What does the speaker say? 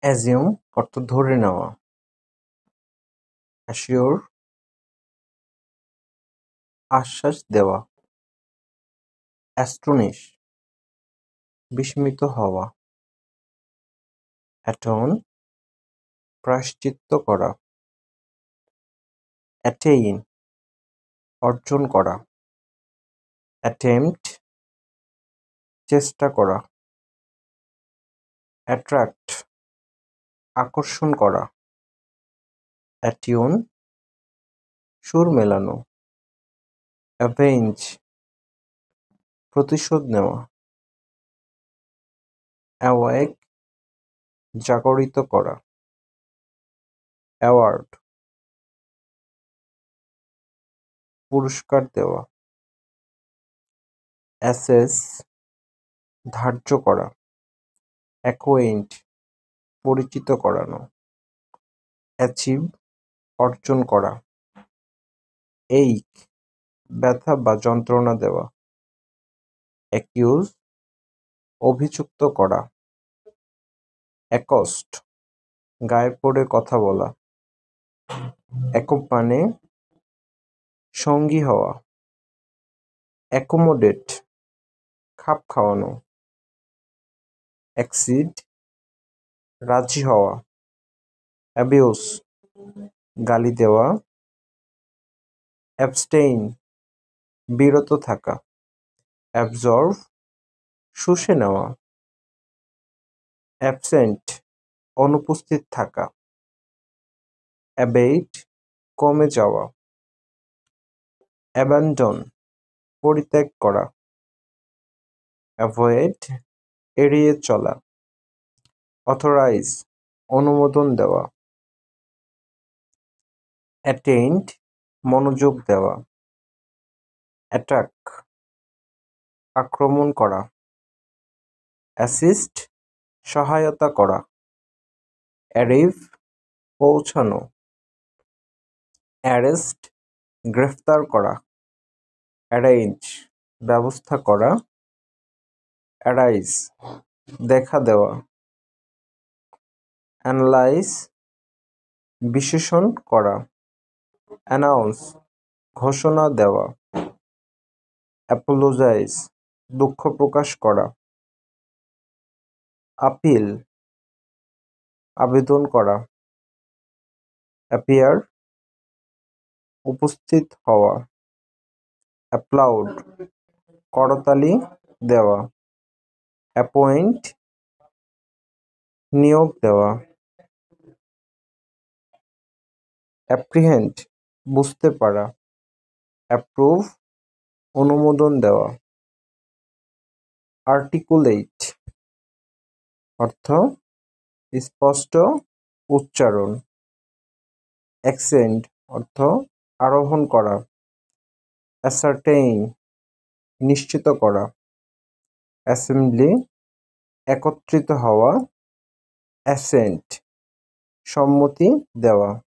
Assume অর্থ ধরে নেওয়া, অ্যাসিওর আশ্বাস দেওয়া, অ্যাস্টনিশ বিস্মিত হওয়া, অ্যাটন প্রায়শ্চিত্ত করা, অ্যাটেইন অর্জন করা, অ্যাটেম্পট চেষ্টা করা, অ্যাট্রাক্ট আকর্ষণ করা, অ্যাটিউন সুর মেলানো, অ্যাভেঞ্জ প্রতিশোধ নেওয়া, অ্যাওয়েক জাগরিত করা, অ্যাওয়ার্ড পুরস্কার দেওয়া, অ্যাসেস ধার্য করা, অ্যাকোয়েন্ট পরিচিত করানো, অ্যাচিভ অর্জন করা, এইক ব্যথা বা যন্ত্রণা দেওয়া, অ্যাকিউজ অভিযুক্ত করা, অ্যাকস্ট গায়ে পড়ে কথা বলা, অ্যাকোম্পানে সঙ্গী হওয়া, অ্যাকোমোডেট খাপ খাওয়ানো, অ্যাকসিড রাজি হওয়া, অ্যাবিউস গালি দেওয়া, অ্যাবস্টেইন বিরত থাকা, অ্যাবজর্ভ শুষে নেওয়া, অ্যাবসেন্ট অনুপস্থিত থাকা, অ্যাবেইট কমে যাওয়া, অ্যাবান্ডন পরিত্যাগ করা, অ্যাভয়েড এড়িয়ে চলা, অথরাইজ অনুমোদন দেওয়া, অ্যাটেইন্ড মনোযোগ দেওয়া, অ্যাটাক আক্রমণ করা, অ্যাসিস্ট সহায়তা করা, অ্যারিভ পৌঁছানো, অ্যারেস্ট গ্রেফতার করা, অ্যারেঞ্জ ব্যবস্থা করা, অ্যারাইজ দেখা দেওয়া, অ্যানালাইজ বিশেষণ করা, অ্যানাউন্স ঘোষণা দেওয়া, অ্যাপোলোজাইজ দুঃখ প্রকাশ করা, আপিল আবেদন করা, অ্যাপিয়ার উপস্থিত হওয়া, অ্যাপ্লাউড করতালি দেওয়া, অ্যাপয়েন্ট নিয়োগ দেওয়া, অ্যাপ্রিহেন্ড বুঝতে পারা, অ্যাপ্রুভ অনুমোদন দেওয়া, আর্টিকুলেট অর্থ স্পষ্ট উচ্চারণ, অ্যাকসেন্ড অর্থ আরোহণ করা, অ্যাসার্টেইন নিশ্চিত করা, অ্যাসেম্বলি একত্রিত হওয়া, অ্যাসেন্ট সম্মতি দেওয়া।